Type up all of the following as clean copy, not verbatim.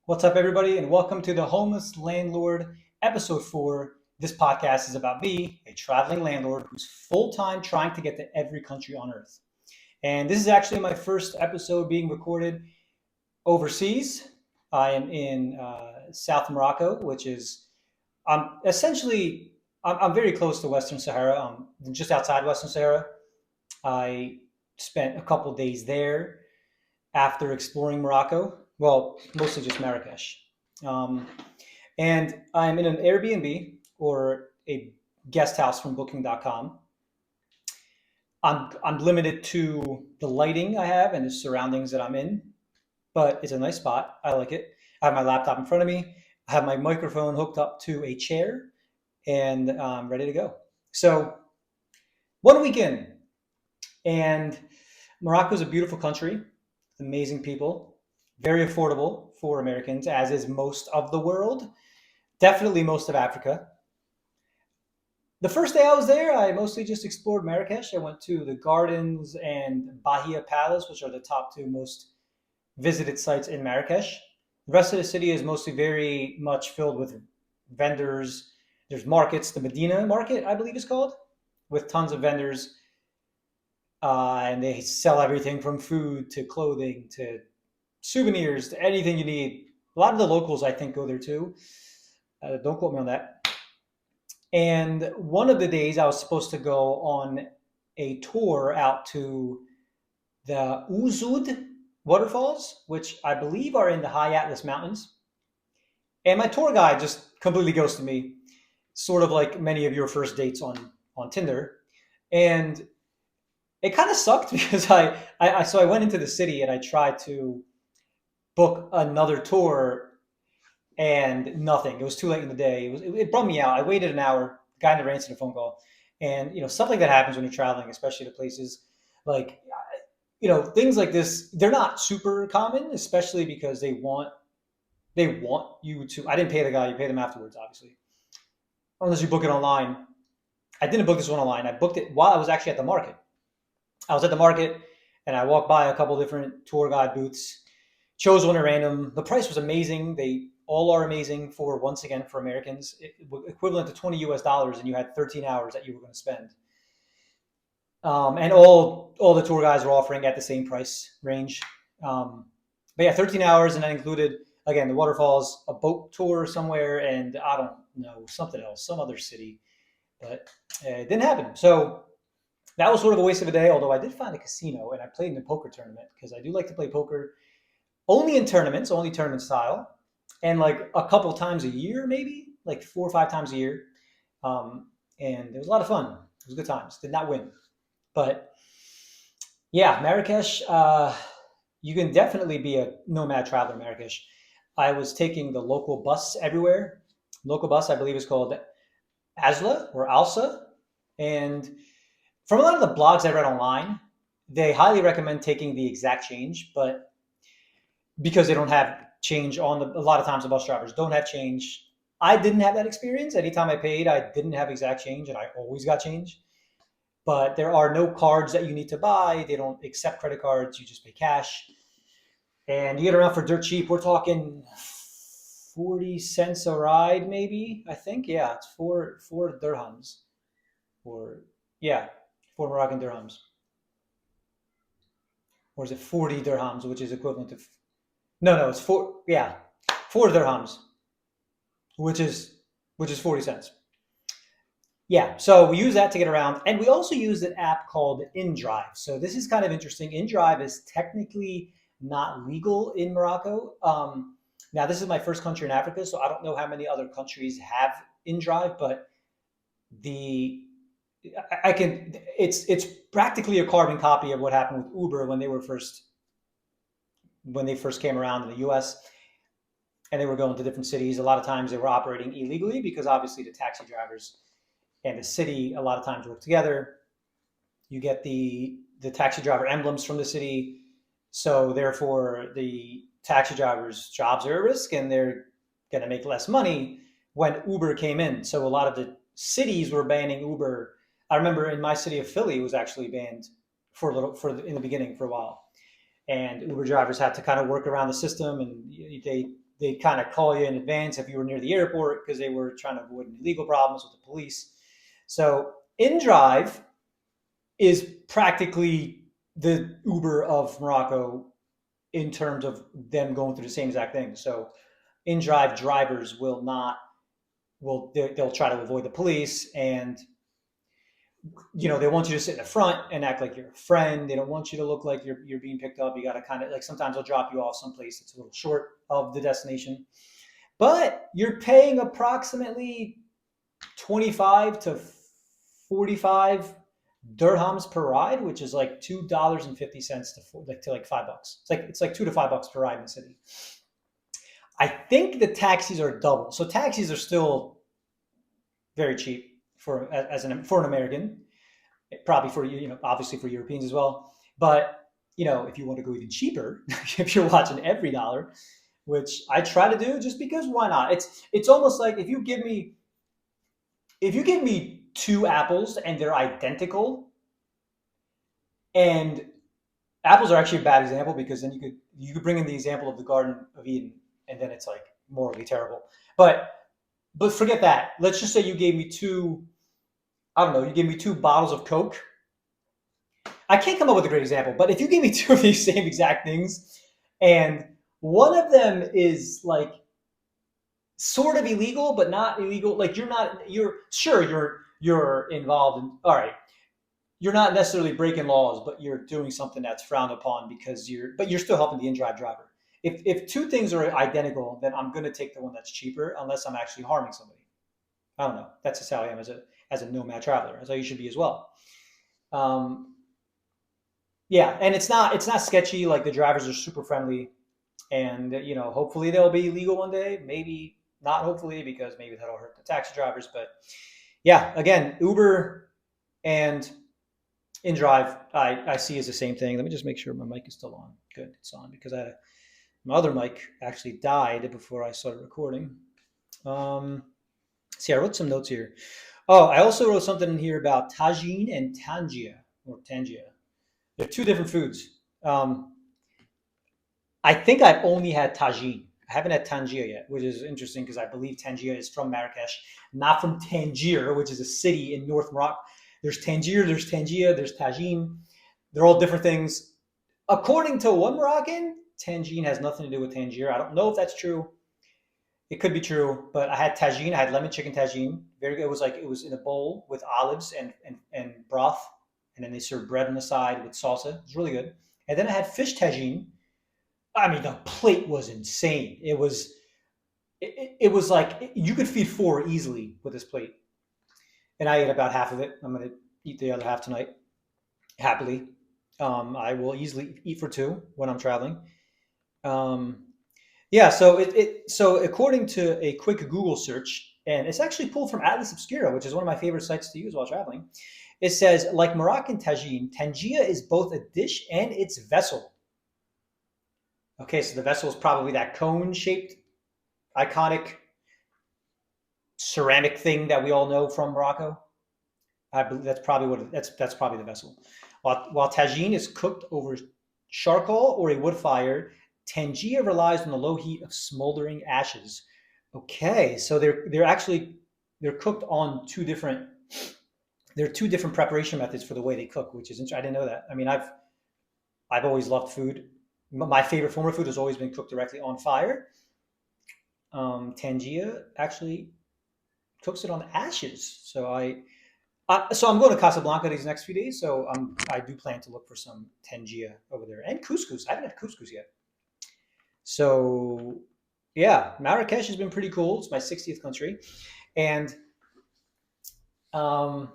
What's up, everybody, and welcome to the Homeless Landlord, episode 4. This podcast is about me, a traveling landlord who's full time trying to get to every country on earth. And this is actually my first episode being recorded overseas. I am in South Morocco, which is essentially I'm very close to Western Sahara. I'm just outside Western Sahara. I spent a couple days there after exploring Morocco. Well, mostly just Marrakesh. Um, and I'm in an Airbnb or a guest house from booking.com. I'm limited to the lighting I have and the surroundings that I'm in, but it's a nice spot. I like it. I have my laptop in front of me. I have my microphone hooked up to a chair, and I'm ready to go. So, 1 week in, and Morocco is a beautiful country, amazing people, very affordable for Americans, as is most of the world, definitely most of Africa. The first day I was there, I mostly just explored Marrakesh. I went to the gardens and Bahia Palace, which are the top two most visited sites in Marrakesh. The rest of the city is mostly very much filled with vendors. There's markets, the Medina Market, I believe it's called, with tons of vendors. And they sell everything from food to clothing to souvenirs to anything you need. A lot of the locals, I think, go there too. Don't quote me on that. And one of the days I was supposed to go on a tour out to the Uzud waterfalls, which I believe are in the High Atlas Mountains. And my tour guide just completely ghosted me, sort of like many of your first dates on Tinder. And it kind of sucked because I went into the city and I tried to book another tour and nothing. It was too late in the day. It bummed me out. I waited an hour. The guy never answered the phone call, and stuff like that happens when you're traveling, especially to places like things like this. They're not super common, especially because they want you to. I didn't pay the guy. You pay them afterwards, obviously, unless you book it online. I didn't book this one online. I booked it while I was actually at the market. I was at the market and I walked by a couple different tour guide booths, chose one at random. The price was amazing. They all are amazing for, once again, for Americans, equivalent to 20 US dollars, and you had 13 hours that you were going to spend. And all the tour guides were offering at the same price range. But yeah, 13 hours, and that included, again, the waterfalls, a boat tour somewhere, and I don't know, something else, some other city. But it didn't happen. So that was sort of a waste of a day, although I did find a casino and I played in a poker tournament because I do like to play poker only in tournaments, only tournament style, and like a couple times a year, maybe like 4 or 5 times a year. And it was a lot of fun. It was good times. Did not win, but yeah, Marrakesh. You can definitely be a nomad traveler in Marrakesh. I was taking the local bus everywhere. Local bus, I believe, is called Asla or Alsa, and from a lot of the blogs I read online, they highly recommend taking the exact change, but because they don't have change on a lot of times the bus drivers don't have change. I didn't have that experience. Anytime I paid, I didn't have exact change and I always got change. But there are no cards that you need to buy. They don't accept credit cards. You just pay cash. And you get around for dirt cheap. We're talking 40 cents a ride, maybe. I think. Yeah, it's four dirhams. Or yeah, 4 Moroccan dirhams. Or is it 40 dirhams, which is equivalent to no, it's four. Yeah, 4 dirhams, which is 40 cents. Yeah, so we use that to get around, and we also use an app called InDrive. So this is kind of interesting. InDrive is technically not legal in Morocco. Now, this is my first country in Africa, so I don't know how many other countries have InDrive, but the I can it's practically a carbon copy of what happened with Uber when they first came around in the U.S. and they were going to different cities. A lot of times they were operating illegally because obviously the taxi drivers and the city a lot of times work together. You get the taxi driver emblems from the city, so therefore the taxi drivers' jobs are at risk and they're going to make less money when Uber came in. So a lot of the cities were banning Uber. I remember in my city of Philly, it was actually banned for a little in the beginning for a while, and Uber drivers had to kind of work around the system, and they they kind of call you in advance if you were near the airport because they were trying to avoid any legal problems with the police. So InDrive is practically the Uber of Morocco in terms of them going through the same exact thing. So InDrive drivers will not they'll try to avoid the police, and they want you to sit in the front and act like you're a friend. They don't want you to look like you're being picked up. You got to kind of like, sometimes they'll drop you off someplace that's a little short of the destination, but you're paying approximately 25 to 45 dirhams per ride, which is like $2.50 to like $5. It's like $2 to $5 per ride in the city. I think the taxis are double, so taxis are still very cheap for an American, probably for obviously for Europeans as well. But if you want to go even cheaper, if you're watching every dollar, which I try to do, just because why not? It's almost like if you give me two apples and they're identical, and apples are actually a bad example because then you could bring in the example of the Garden of Eden, and then it's like morally terrible. But forget that. Let's just say you gave me two. I don't know. You gave me two bottles of Coke. I can't come up with a great example, but if you gave me two of these same exact things, and one of them is like sort of illegal but not illegal, like you're involved in, all right, you're not necessarily breaking laws, but you're doing something that's frowned upon because you're still helping the in-drive driver. If two things are identical, then I'm going to take the one that's cheaper unless I'm actually harming somebody. I don't know. That's just how I am as a nomad traveler. That's how you should be as well. Um, yeah, and it's not sketchy. Like, the drivers are super friendly, and hopefully they'll be legal one day. Maybe not. Hopefully, because maybe that'll hurt the taxi drivers. But yeah, again, Uber and InDrive, I see as the same thing. Let me just make sure my mic is still on. Good, it's on, because my other mic actually died before I started recording. See, I wrote some notes here. Oh, I also wrote something in here about tagine and tangia. They're two different foods. I think I've only had tagine. I haven't had tangia yet, which is interesting because I believe Tangier is from Marrakesh, not from Tangier, which is a city in North Morocco. There's Tangier, there's Tangia, there's tagine. They're all different things. According to one Moroccan, tangine has nothing to do with Tangier. I don't know if that's true. It could be true, but I had tagine. I had lemon chicken tagine. Very good. It was in a bowl with olives and broth, and then they served bread on the side with salsa. It was really good. And then I had fish tagine. I mean, the plate was insane. It was like you could feed four easily with this plate, and I ate about half of it. I'm gonna eat the other half tonight, happily. I will easily eat for two when I'm traveling. Um, yeah, so according to a quick Google search, and it's actually pulled from Atlas Obscura, which is one of my favorite sites to use while traveling. It says, like Moroccan tagine, tangia is both a dish and its vessel. Okay, so the vessel is probably that cone-shaped, iconic ceramic thing that we all know from Morocco. I believe that's probably that's probably the vessel. While tagine is cooked over charcoal or a wood fire, tangia relies on the low heat of smoldering ashes. Okay, so they're cooked on two different. There are two different preparation methods for the way they cook, which is interesting. I didn't know that. I mean, I've always loved food. My favorite form of food has always been cooked directly on fire. Tangia actually cooks it on ashes. So I'm going to Casablanca these next few days. So I do plan to look for some tangia over there, and couscous. I haven't had couscous yet. So yeah, Marrakesh has been pretty cool. It's my 60th country, and um,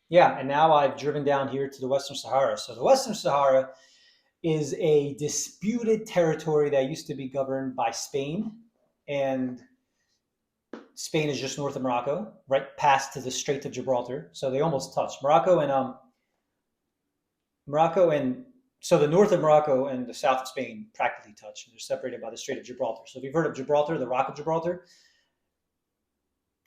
yeah, and now I've driven down here to the Western Sahara. So the Western Sahara is a disputed territory that used to be governed by Spain, and Spain is just north of Morocco, right past to the Strait of Gibraltar. So they almost touch Morocco and so the north of Morocco and the south of Spain practically touch. They're separated by the Strait of Gibraltar. So if you've heard of Gibraltar, the Rock of Gibraltar,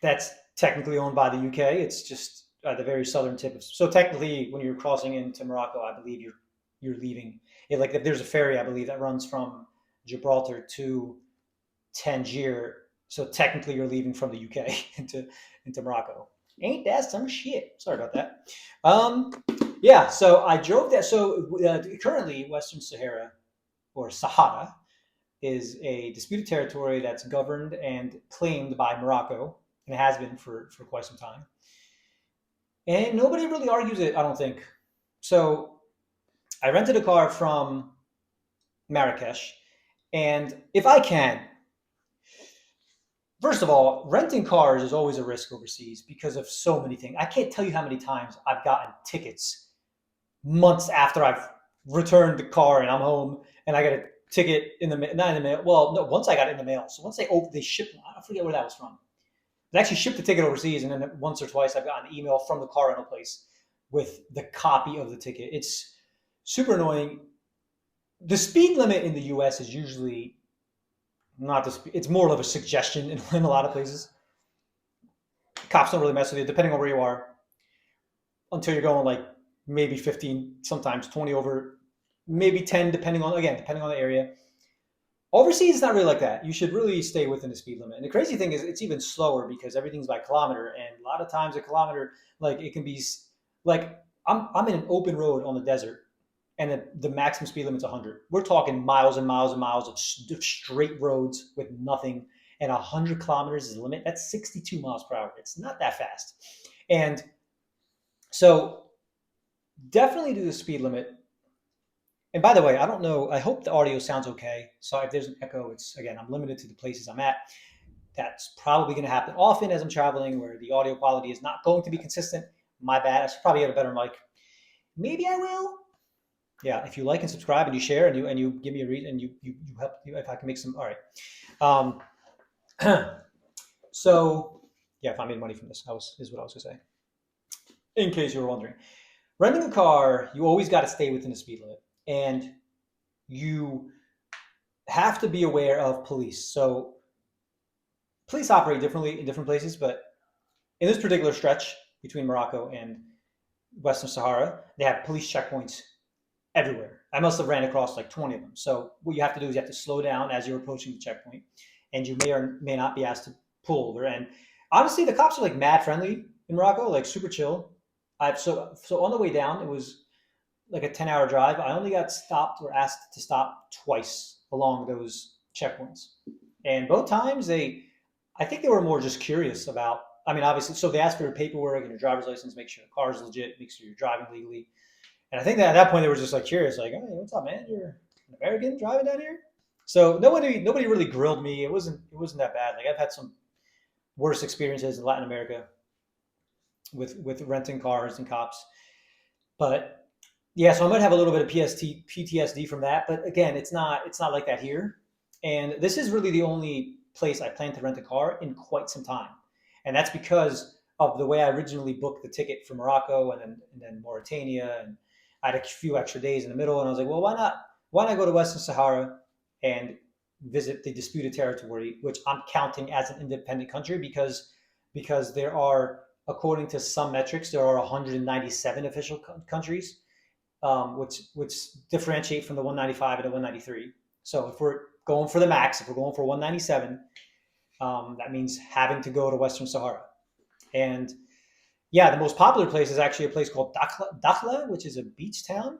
that's technically owned by the UK. It's just the very southern tip. So technically, when you're crossing into Morocco, I believe you're leaving. Like if there's a ferry, I believe that runs from Gibraltar to Tangier. So technically, you're leaving from the UK into Morocco. Ain't that some shit? Sorry about that. Um, yeah, so I drove that. So currently, Western Sahara or Sahara is a disputed territory that's governed and claimed by Morocco, and it has been for quite some time. And nobody really argues it, I don't think. So I rented a car from Marrakesh, and if I can, first of all, renting cars is always a risk overseas because of so many things. I can't tell you how many times I've gotten tickets months after I've returned the car and I'm home and I got a ticket in the not in the mail. Well, no, once I got it in the mail. So once they shipped, I forget where that was from. They actually shipped the ticket overseas, and then once or twice I've gotten an email from the car rental place with the copy of the ticket. It's super annoying. The speed limit in the U.S. is usually not the speed. It's more of a suggestion in a lot of places. Cops don't really mess with you, depending on where you are, until you're going like maybe 15, sometimes 20 over, maybe 10, depending on the area. Overseas, it's not really like that. You should really stay within the speed limit. And the crazy thing is, it's even slower because everything's by kilometer, and a lot of times a kilometer, like it can be, like I'm in an open road on the desert, and the maximum speed limit's 100. We're talking miles and miles and miles of straight roads with nothing, and 100 kilometers is the limit. That's 62 miles per hour. It's not that fast, and so definitely do the speed limit. And by the way, I don't know. I hope the audio sounds okay. So if there's an echo, it's again, I'm limited to the places I'm at. That's probably going to happen often as I'm traveling, where the audio quality is not going to be consistent. My bad. I should probably get a better mic. Maybe I will. Yeah, if you like and subscribe and you share and you give me a reason and you help if I can make some. All right. Um, so yeah, if I made money from this, is what I was gonna say. In case you were wondering, renting a car, you always got to stay within the speed limit, and you have to be aware of police. So police operate differently in different places, but in this particular stretch between Morocco and Western Sahara, they have police checkpoints everywhere. I must have ran across like 20 of them. So what you have to do is you have to slow down as you're approaching the checkpoint, and you may or may not be asked to pull over. And honestly, the cops are like mad friendly in Morocco, like super chill. So on the way down, it was like a 10-hour drive. I only got stopped or asked to stop twice along those checkpoints, and both times I think they were more just curious about. I mean, obviously, so they asked for your paperwork and your driver's license, make sure the car is legit, make sure you're driving legally. And I think that at that point they were just like curious, like, hey, what's up, man? You're an American driving down here. So nobody really grilled me. It wasn't that bad. Like I've had some worse experiences in Latin America with renting cars and cops. But yeah, so I might have a little bit of PTSD from that. But again, it's not like that here. And this is really the only place I plan to rent a car in quite some time, and that's because of the way I originally booked the ticket for Morocco and then Mauritania, and I had a few extra days in the middle, and I was like, well, why not? Why not go to Western Sahara and visit the disputed territory, which I'm counting as an independent country because there are, according to some metrics, there are 197 official countries, which differentiate from the 195 and the 193. So if we're going for the max, if we're going for 197, that means having to go to Western Sahara. And yeah, the most popular place is actually a place called Dakhla, which is a beach town.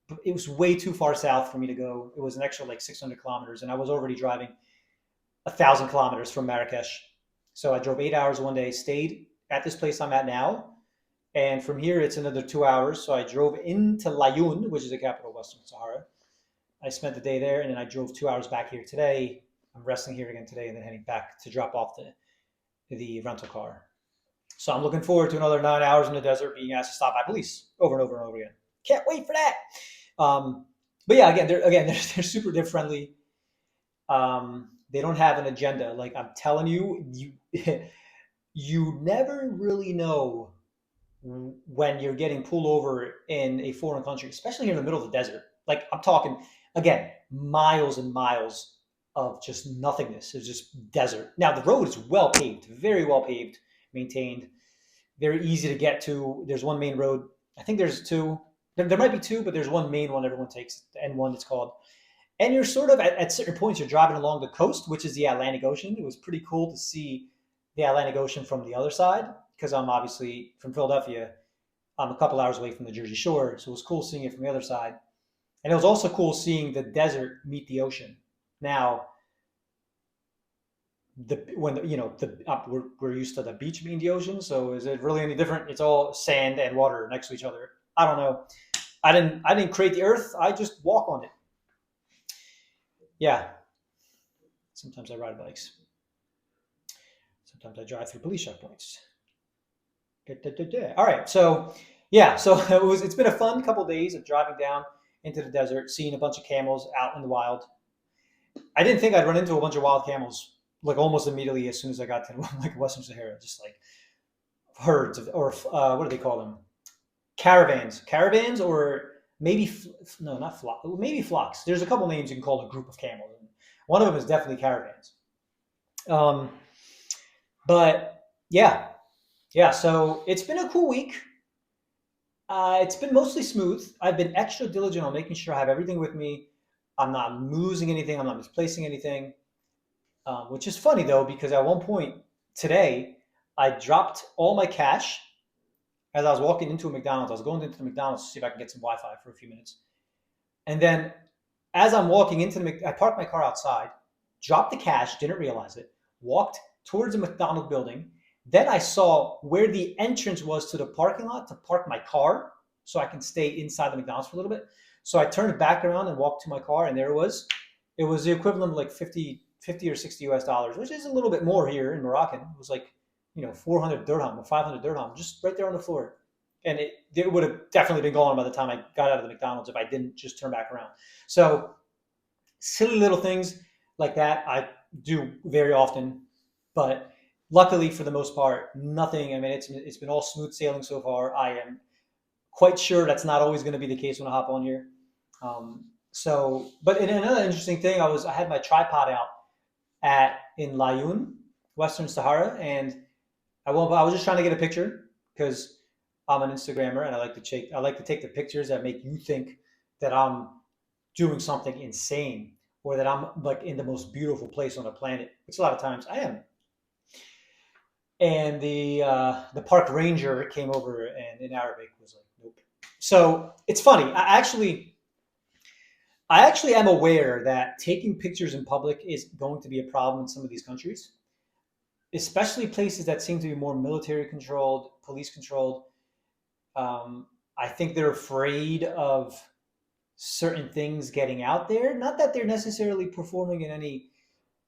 But it was way too far south for me to go. It was an extra like 600 kilometers, and I was already driving 1,000 kilometers from Marrakesh. So I drove 8 hours one day, stayed at this place I'm at now, and from here it's another 2 hours. So I drove into Laayoune, which is the capital of Western Sahara. I spent the day there, and then I drove 2 hours back here today. I'm resting here again today, and then heading back to drop off the rental car. So I'm looking forward to another 9 hours in the desert being asked to stop by police over and over and over again. Can't wait for that. But yeah, they're super, they're friendly. They don't have an agenda. Like I'm telling you, you never really know when you're getting pulled over in a foreign country, especially here in the middle of the desert. Like I'm talking again, miles and miles of just nothingness. It's just desert. Now the road is well paved, very well paved, maintained, very easy to get to. There's one main road. I think there's two. There might be two, but there's one main one everyone takes, the N1 it's called. And you're sort of at certain points you're driving along the coast, which is the Atlantic Ocean. It was pretty cool to see the Atlantic Ocean from the other side because I'm obviously from Philadelphia. I'm a couple hours away from the Jersey Shore, so it was cool seeing it from the other side. And it was also cool seeing the desert meet the ocean. Now, we're used to the beach meeting the ocean, so is it really any different? It's all sand and water next to each other. I don't know. I didn't create the earth. I just walk on it. Yeah. Sometimes I ride bikes. Sometimes I drive through police checkpoints. Da, da, da, da. All right. So yeah. So it's been a fun couple of days of driving down into the desert, seeing a bunch of camels out in the wild. I didn't think I'd run into a bunch of wild camels like almost immediately as soon as I got to like Western Sahara, just like herds of, or what do they call them? Caravans, or maybe no, not flock, maybe flocks. There's a couple names you can call a group of camels. One of them is definitely caravans. Um, but yeah, yeah. So it's been a cool week. It's been mostly smooth. I've been extra diligent on making sure I have everything with me. I'm not losing anything. I'm not misplacing anything. Which is funny though, because at one point today, I dropped all my cash as I was walking into a McDonald's. I was going into the McDonald's to see if I can get some Wi-Fi for a few minutes, and then as I'm walking into I parked my car outside, dropped the cash, didn't realize it, walked towards the McDonald's building. Then I saw where the entrance was to the parking lot to park my car so I can stay inside the McDonald's for a little bit. So I turned back around and walked to my car, and there it was. It was the equivalent of like 50 or 60 US dollars, which is a little bit more here in Moroccan. It was like, 400 dirham or 500 dirham, just right there on the floor. And it would have definitely been gone by the time I got out of the McDonald's if I didn't just turn back around. So silly little things like that I do very often, but luckily for the most part, nothing. I mean, it's been all smooth sailing so far. I am quite sure that's not always going to be the case when I hop on here. But in another interesting thing, I had my tripod out at in Layun, Western Sahara, and I was just trying to get a picture because I'm an Instagrammer and I like to take the pictures that make you think that I'm doing something insane or that I'm like in the most beautiful place on the planet, which a lot of times I am. And the park ranger came over and in Arabic was like, nope. So it's funny. I actually am aware that taking pictures in public is going to be a problem in some of these countries, especially places that seem to be more military controlled, police controlled. I think they're afraid of certain things getting out there. Not that they're necessarily performing in any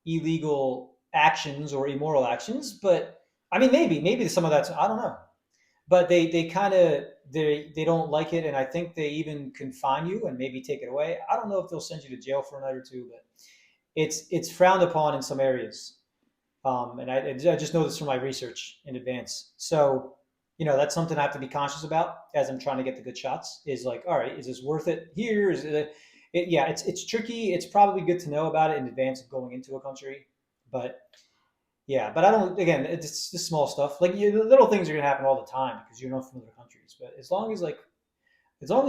illegal actions or immoral actions, but I mean, maybe some of that's I don't know. But they kind of they don't like it, and I think they even confine you and maybe take it away. I don't know if they'll send you to jail for a night or two, but it's frowned upon in some areas. And I just know this from my research in advance. So, that's something I have to be conscious about as I'm trying to get the good shots. Is like, all right, is this worth it here? Yeah, it's tricky. It's probably good to know about it in advance of going into a country, but yeah, but I don't. Again, it's just small stuff. Like the little things are gonna happen all the time because you're not from other countries. But as long as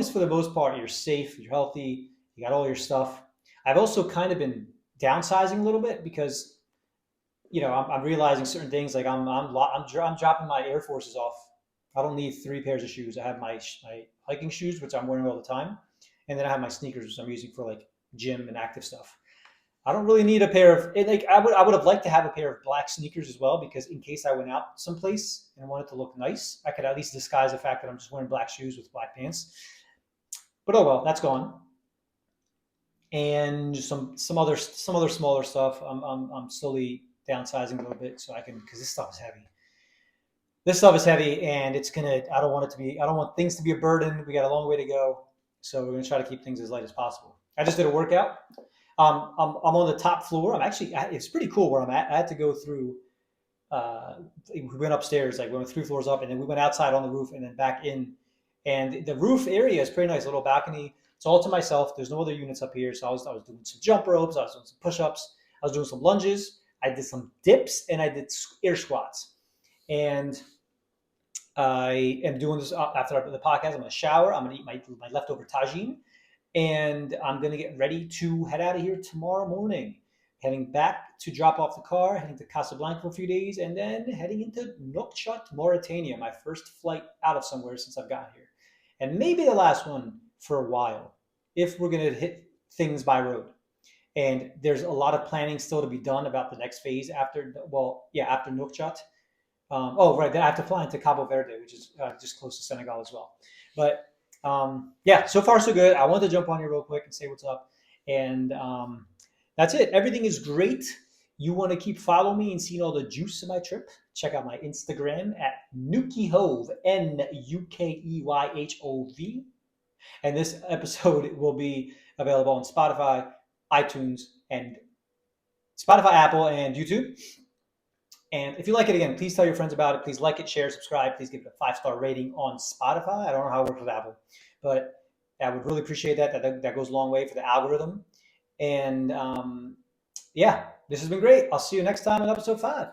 for the most part you're safe, you're healthy, you got all your stuff. I've also kind of been downsizing a little bit because I'm realizing certain things. Like I'm dropping my Air Forces off. I don't need three pairs of shoes. I have my hiking shoes, which I'm wearing all the time, and then I have my sneakers, which I'm using for like gym and active stuff. I don't really need a pair of like I would have liked to have a pair of black sneakers as well because in case I went out someplace and wanted to look nice, I could at least disguise the fact that I'm just wearing black shoes with black pants. But oh well, that's gone. And some other smaller stuff. I'm slowly downsizing a little bit so I can because this stuff is heavy. This stuff is heavy and it's gonna. I don't want it to be. I don't want things to be a burden. We got a long way to go, so we're gonna try to keep things as light as possible. I just did a workout. I'm on the top floor. It's pretty cool where I'm at. I had to go through, we went upstairs, like we went 3 floors up, and then we went outside on the roof and then back in. And the roof area is pretty nice, a little balcony. It's all to myself. There's no other units up here. So I was doing some jump ropes. I was doing some push ups. I was doing some lunges. I did some dips and I did air squats. And I am doing this after the podcast. I'm going to shower. I'm going to eat my leftover tagine and I'm gonna get ready to head out of here tomorrow morning. Heading back to drop off the car, heading to Casablanca for a few days, and then heading into Nouakchott, Mauritania, my first flight out of somewhere since I've gotten here. And maybe the last one for a while, if we're gonna hit things by road. And there's a lot of planning still to be done about the next phase after, well, yeah, after Nouakchott. Oh, right. Then I have to fly into Cabo Verde, which is just close to Senegal as well. But yeah, so far so good. I wanted to jump on here real quick and say what's up. And that's it. Everything is great. You want to keep following me and seeing all the juice of my trip? Check out my Instagram at Nukeyhove, Nukeyhov. And this episode will be available on Spotify, iTunes, and Spotify, Apple, and YouTube. And if you like it, again, please tell your friends about it. Please like it, share, subscribe. Please give it a 5-star rating on Spotify. I don't know how it works with Apple, but I would really appreciate that. That goes a long way for the algorithm. And yeah, this has been great. I'll see you next time on episode 5.